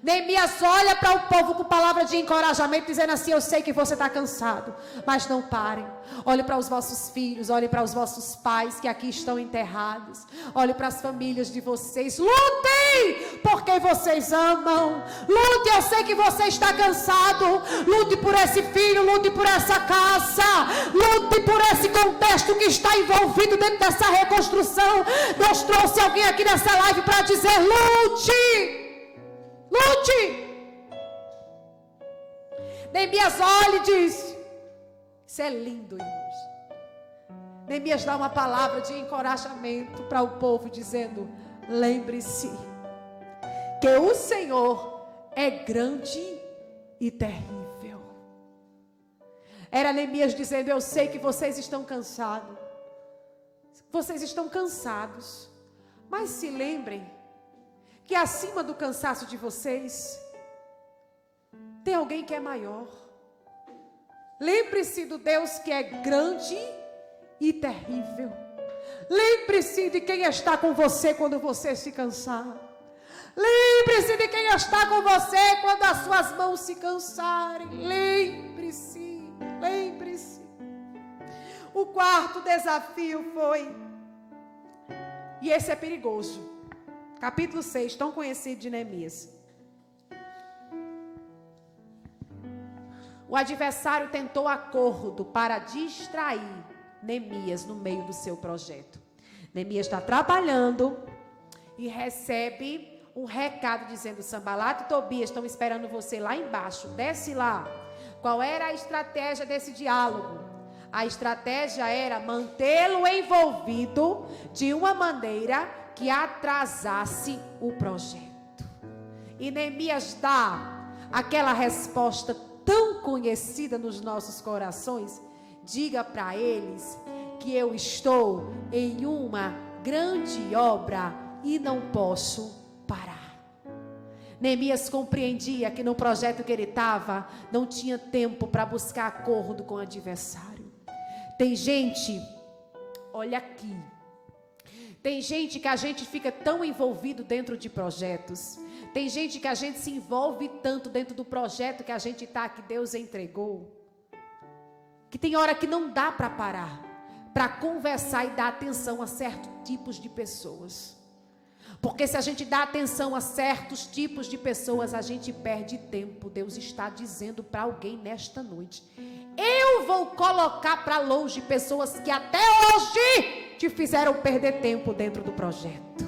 [SPEAKER 1] Neemias olha para o povo com palavra de encorajamento, dizendo assim: eu sei que você está cansado, mas não parem. Olhe para os vossos filhos, olhe para os vossos pais que aqui estão enterrados. Olhe para as famílias de vocês. Lutem, porque vocês amam. Lute, eu sei que você está cansado. Lute por esse filho, lute por essa casa. Lute por esse contexto que está envolvido dentro dessa reconstrução. Deus trouxe alguém aqui nessa live para dizer: lute. Lute! Neemias olha e diz: isso é lindo, irmãos. Neemias dá uma palavra de encorajamento para o povo, dizendo: lembre-se que o Senhor é grande e terrível. Era Neemias dizendo: eu sei que vocês estão cansados. Vocês estão cansados. Mas se lembrem que acima do cansaço de vocês tem alguém que é maior. Lembre-se do Deus que é grande e terrível. Lembre-se de quem está com você quando você se cansar. Lembre-se de quem está com você quando as suas mãos se cansarem. Lembre-se, lembre-se. O quarto desafio foi, e esse é perigoso, capítulo 6, tão conhecido de Neemias. O adversário tentou acordo para distrair Neemias no meio do seu projeto. Neemias está trabalhando e recebe um recado dizendo: Sanbalat e Tobias estão esperando você lá embaixo, desce lá. Qual era a estratégia desse diálogo? A estratégia era mantê-lo envolvido de uma maneira que atrasasse o projeto. E Neemias dá aquela resposta tão conhecida nos nossos corações: diga para eles que eu estou em uma grande obra e não posso parar. Neemias compreendia que no projeto que ele estava não tinha tempo para buscar acordo com o adversário. Tem gente, olha aqui, tem gente que a gente fica tão envolvido dentro de projetos. Tem gente que a gente se envolve tanto dentro do projeto que a gente está, que Deus entregou, que tem hora que não dá para parar, para conversar e dar atenção a certos tipos de pessoas. Porque se a gente dá atenção a certos tipos de pessoas, a gente perde tempo. Deus está dizendo para alguém nesta noite: eu vou colocar para longe pessoas que até hoje te fizeram perder tempo dentro do projeto.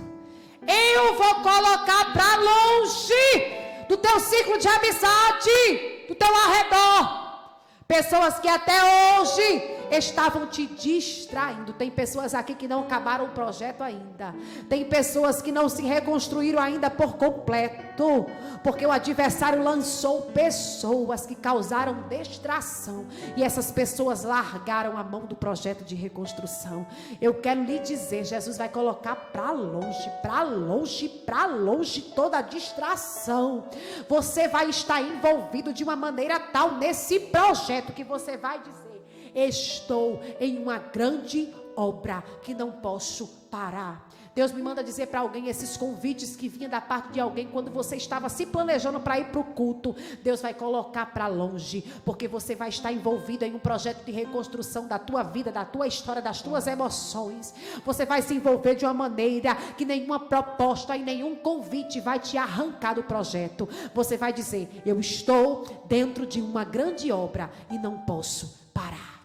[SPEAKER 1] Eu vou colocar para longe do teu ciclo de amizade, do teu arredor, pessoas que até hoje estavam te distraindo. Tem pessoas aqui que não acabaram o projeto ainda. Tem pessoas que não se reconstruíram ainda por completo, porque o adversário lançou pessoas que causaram distração, e essas pessoas largaram a mão do projeto de reconstrução. Eu quero lhe dizer, Jesus vai colocar para longe, para longe, para longe toda a distração. Você vai estar envolvido de uma maneira tal nesse projeto que você vai dizer: estou em uma grande obra que não posso parar. Deus me manda dizer para alguém esses convites que vinham da parte de alguém quando você estava se planejando para ir para o culto. Deus vai colocar para longe, porque você vai estar envolvido em um projeto de reconstrução da tua vida, da tua história, das tuas emoções. Você vai se envolver de uma maneira que nenhuma proposta e nenhum convite vai te arrancar do projeto. Você vai dizer: eu estou dentro de uma grande obra e não posso parar.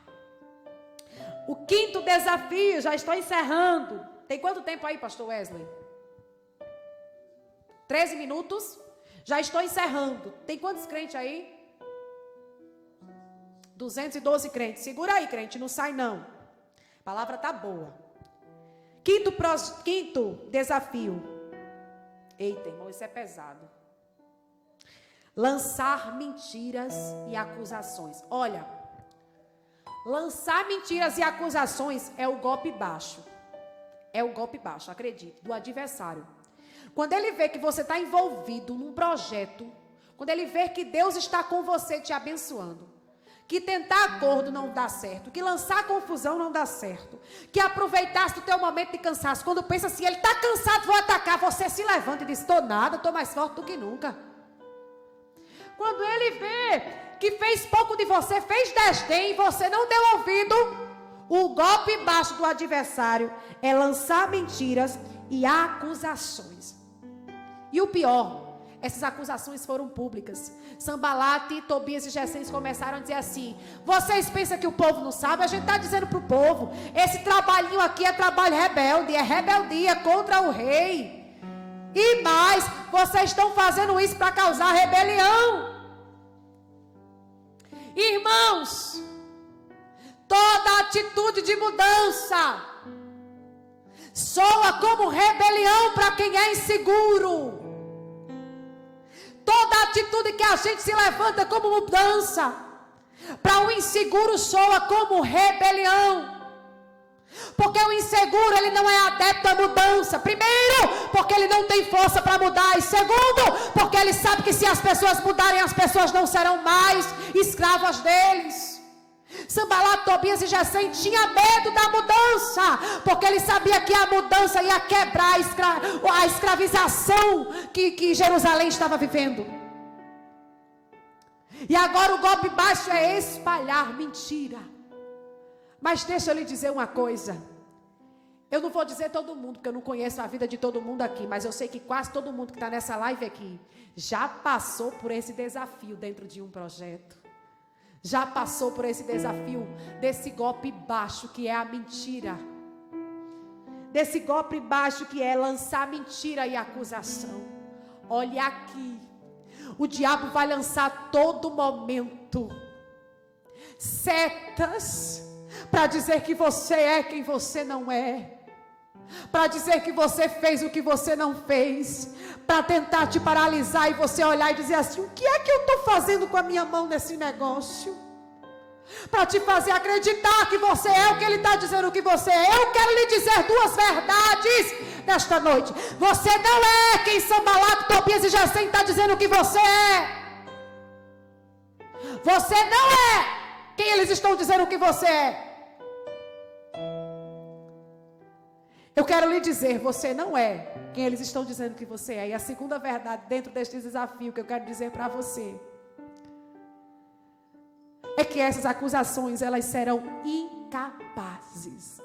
[SPEAKER 1] O quinto desafio, já estou encerrando. Tem quanto tempo aí, pastor Wesley? 13 minutos. Já estou encerrando. Tem quantos crentes aí? 212 crentes. Segura aí, crente, não sai não. A palavra tá boa. Quinto desafio. Eita, irmão, isso é pesado. Lançar mentiras e acusações. Olha, lançar mentiras e acusações é o golpe baixo. É o golpe baixo, acredite, do adversário. Quando ele vê que você está envolvido num projeto, quando ele vê que Deus está com você te abençoando, que tentar acordo não dá certo, que lançar confusão não dá certo, que aproveitasse do teu momento de cansaço, quando pensa assim, ele está cansado, vou atacar, você se levanta e diz: estou nada, estou mais forte do que nunca. Quando ele vê que fez pouco de você, fez desdém e você não deu ouvido, o golpe baixo do adversário é lançar mentiras e acusações. E o pior, essas acusações foram públicas. Sanbalate, Tobias e Gesem começaram a dizer assim: vocês pensam que o povo não sabe? A gente está dizendo para o povo, esse trabalhinho aqui é trabalho rebelde, é rebeldia contra o rei. E mais, vocês estão fazendo isso para causar rebelião. Irmãos, toda atitude de mudança soa como rebelião para quem é inseguro. Toda atitude que a gente se levanta como mudança, para o inseguro soa como rebelião. Porque o inseguro, ele não é adepto à mudança. Primeiro, porque ele não tem força para mudar. E segundo, porque ele sabe que se as pessoas mudarem, as pessoas não serão mais escravas deles. Sanbalate, Tobias e Gesem tinha medo da mudança, porque ele sabia que a mudança ia quebrar a escravização que Jerusalém estava vivendo. E agora o golpe baixo é espalhar mentira. Mas deixa eu lhe dizer uma coisa. Eu não vou dizer todo mundo, porque eu não conheço a vida de todo mundo aqui, mas eu sei que quase todo mundo que está nessa live aqui já passou por esse desafio dentro de um projeto. Já passou por esse desafio desse golpe baixo que é a mentira. Desse golpe baixo que é lançar mentira e acusação. Olha aqui, o diabo vai lançar todo momento setas para dizer que você é quem você não é, para dizer que você fez o que você não fez, para tentar te paralisar e você olhar e dizer assim: o que é que eu estou fazendo com a minha mão nesse negócio? Para te fazer acreditar que você é o que ele está dizendo que você é. Eu quero lhe dizer duas verdades nesta noite. Você não é quem Sanbalate, Tobias e Gesem está dizendo que você é. Você não é quem eles estão dizendo que você é. Eu quero lhe dizer, você não é quem eles estão dizendo que você é. E a segunda verdade dentro deste desafio que eu quero dizer para você é que essas acusações, elas serão incapazes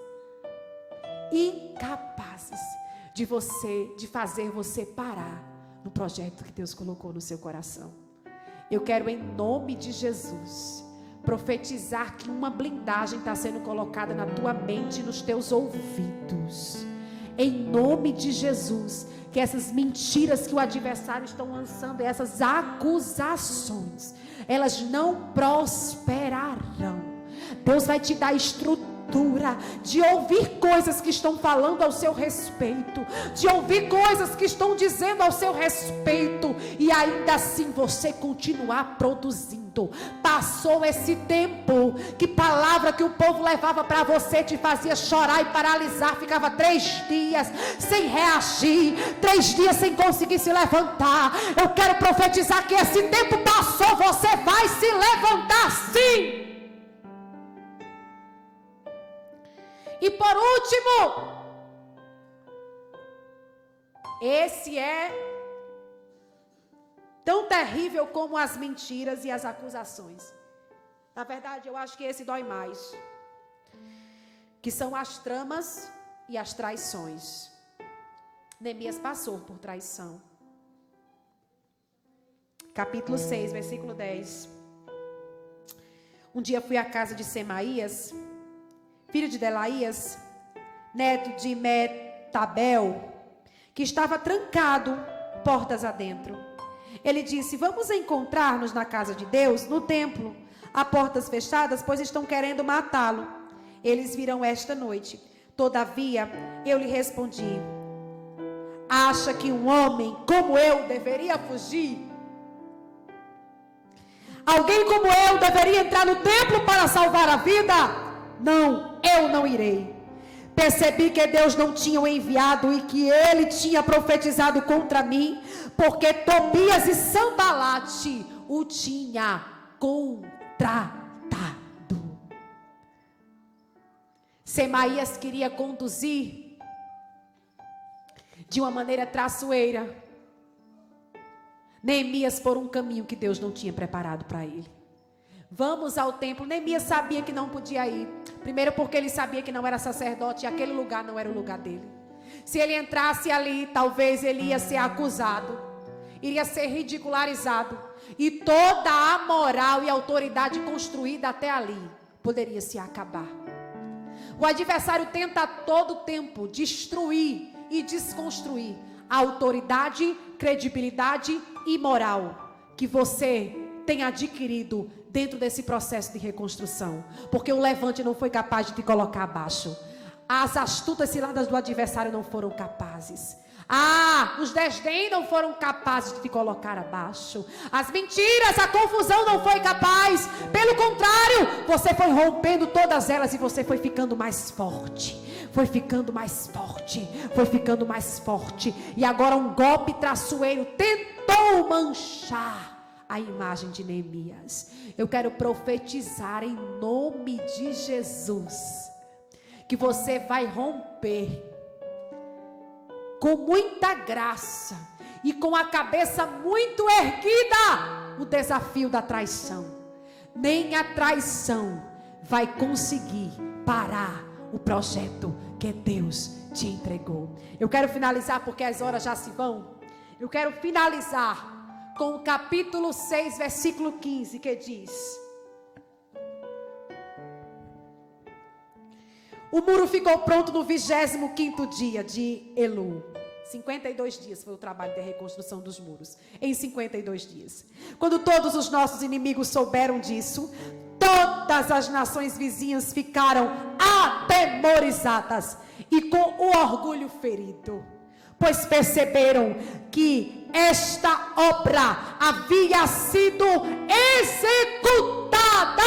[SPEAKER 1] de fazer você parar no projeto que Deus colocou no seu coração. Eu quero, em nome de Jesus, profetizar que uma blindagem está sendo colocada na tua mente e nos teus ouvidos. Em nome de Jesus, que essas mentiras que o adversário está lançando, essas acusações, elas não prosperarão. Deus vai te dar estrutura de ouvir coisas que estão falando ao seu respeito, de ouvir coisas que estão dizendo ao seu respeito, e ainda assim você continuar produzindo. Passou esse tempo que palavra que o povo levava para você te fazia chorar e paralisar, ficava 3 dias sem reagir, 3 dias sem conseguir se levantar. Eu quero profetizar que esse tempo passou, você vai se levantar sim. E por último, esse é tão terrível como as mentiras e as acusações. Na verdade, eu acho que esse dói mais. Que são as tramas e as traições. Neemias passou por traição. Capítulo 6, versículo 10. Um dia fui à casa de Semaías, filho de Delaías, neto de Metabel, que estava trancado, portas adentro. Ele disse: vamos encontrar-nos na casa de Deus, no templo, a portas fechadas, pois estão querendo matá-lo. Eles virão esta noite. Todavia, eu lhe respondi: acha que um homem como eu deveria fugir? Alguém como eu deveria entrar no templo para salvar a vida? Não, eu não irei. Percebi que Deus não tinha o enviado e que ele tinha profetizado contra mim, porque Tobias e Sambalate o tinha contratado. Semaías queria conduzir de uma maneira traiçoeira Neemias por um caminho que Deus não tinha preparado para ele. Vamos ao templo. Neemias sabia que não podia ir. Primeiro porque ele sabia que não era sacerdote e aquele lugar não era o lugar dele. Se ele entrasse ali, talvez ele ia ser acusado, iria ser ridicularizado, e toda a moral e autoridade construída até ali poderia se acabar. O adversário tenta a todo tempo destruir e desconstruir a autoridade, credibilidade e moral que você tem adquirido dentro desse processo de reconstrução, porque o levante não foi capaz de te colocar abaixo. As astutas ciladas do adversário não foram capazes. Os desdém não foram capazes de te colocar abaixo. As mentiras, a confusão não foi capaz. Pelo contrário, você foi rompendo todas elas e você foi ficando mais forte. Foi ficando mais forte. Foi ficando mais forte. E agora um golpe traiçoeiro tentou manchar a imagem de Neemias. Eu quero profetizar em nome de Jesus que você vai romper com muita graça e com a cabeça muito erguida o desafio da traição. Nem a traição vai conseguir parar o projeto que Deus te entregou. Eu quero finalizar porque as horas já se vão. Eu quero finalizar com o capítulo 6, versículo 15, que diz: o muro ficou pronto no 25º dia de Elul. 52 dias foi o trabalho de reconstrução dos muros. Em 52 dias. Quando todos os nossos inimigos souberam disso, todas as nações vizinhas ficaram atemorizadas e com o orgulho ferido, pois perceberam que esta obra havia sido executada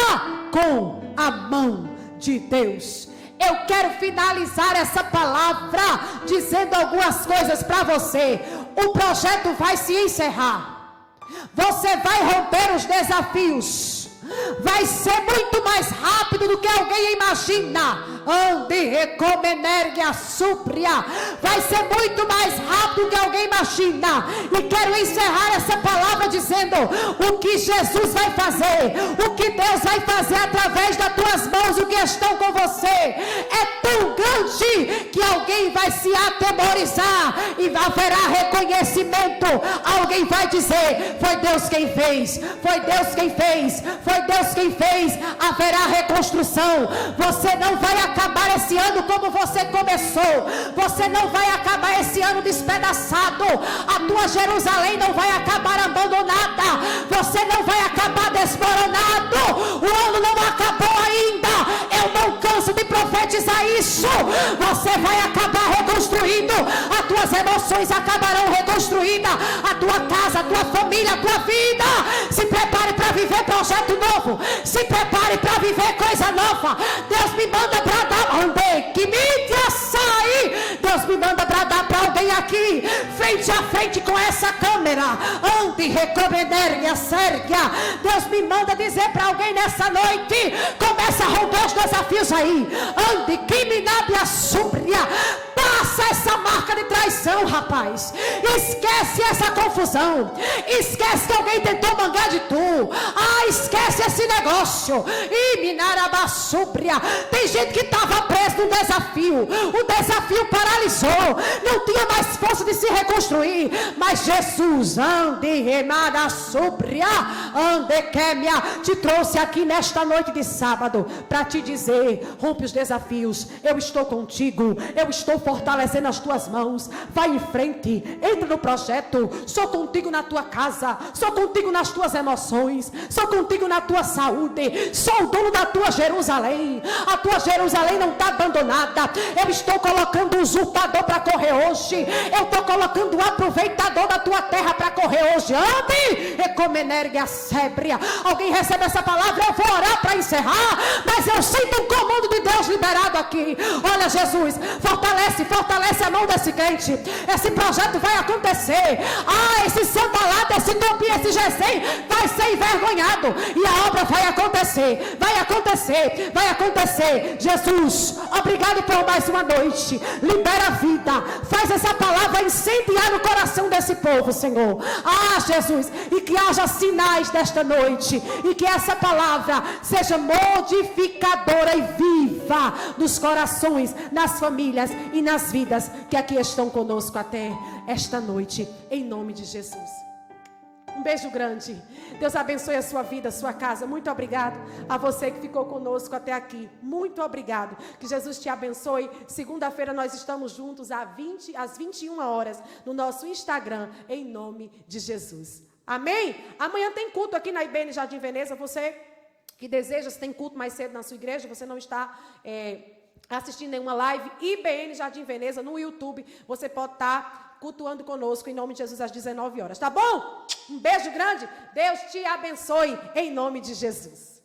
[SPEAKER 1] com a mão de Deus. Eu quero finalizar essa palavra dizendo algumas coisas para você. O projeto vai se encerrar. Você vai romper os desafios. Vai ser muito mais rápido do que alguém imagina. Vai ser muito mais rápido do que alguém imagina. E quero encerrar essa palavra dizendo: o que Jesus vai fazer, o que Deus vai fazer através das tuas mãos, o que estão com você, é tão grande que alguém vai se atemorizar e haverá reconhecimento. Alguém vai dizer: foi Deus quem fez, foi Deus quem fez, foi foi Deus quem fez, haverá reconstrução. Você não vai acabar esse ano como você começou. Você não vai acabar esse ano despedaçado. A tua Jerusalém não vai acabar abandonada. Você não vai acabar desmoronado. O ano não acabou ainda. Eu não canso de profetizar isso. Você vai acabar reconstruindo. As tuas emoções acabarão reconstruídas. A tua casa, a tua família, a tua vida. Se prepare para viver projeto novo. Se prepare para viver coisa nova. Deus me manda bradar. Andei, que mídia sai. Deus me manda bradar para alguém aqui, frente a frente com essa câmera. Ande, recomenergia, sérgia. Deus me manda dizer para alguém nessa noite: começa a romper os desafios aí. Ande, que minabia súbria. Passa essa marca de traição, rapaz. Esquece essa confusão. Esquece que alguém tentou mangar de tu. Esquece esse negócio. E minarabassúbria. Tem gente que estava preso no desafio. O desafio paralisou. Não tinha mais força de se reconstruir. Mas Jesus, ande remarassúbria, ande quemia, te trouxe aqui nesta noite de sábado para te dizer: rompe os desafios. Eu estou contigo. Eu estou fortalecendo as tuas mãos. Vai em frente, entra no projeto. Sou contigo na tua casa, sou contigo nas tuas emoções, sou contigo na tua saúde. Sou o dono da tua Jerusalém. A tua Jerusalém não está abandonada. Eu estou colocando o usurpador para correr hoje. Eu estou colocando o aproveitador da tua terra para correr hoje. Ande, recomenergia sébria. Alguém recebe essa palavra? Eu vou orar para encerrar, mas eu sinto um comando de Deus liberado aqui. Olha, Jesus, fortalece a mão desse crente. Esse projeto vai acontecer. Esse sambalado, esse Tobi, esse Gesem vai ser envergonhado. E a obra vai acontecer. Vai acontecer. Vai acontecer. Jesus, obrigado por mais uma noite. Libera a vida. Faz essa palavra incendiar no coração desse povo, Senhor. Jesus, e que haja sinais desta noite. E que essa palavra seja modificadora e viva nos corações, nas famílias e nas vidas que aqui estão conosco até esta noite, em nome de Jesus. Um beijo grande. Deus abençoe a sua vida, a sua casa. Muito obrigado a você que ficou conosco até aqui. Muito obrigado. Que Jesus te abençoe. Segunda-feira nós estamos juntos às 21 horas no nosso Instagram, em nome de Jesus. Amém? Amanhã tem culto aqui na IBN Jardim Veneza. Você que deseja, se tem culto mais cedo na sua igreja, você não está assistindo nenhuma live, IBN Jardim Veneza no YouTube, você pode estar cultuando conosco em nome de Jesus às 19 horas, tá bom? Um beijo grande, Deus te abençoe em nome de Jesus.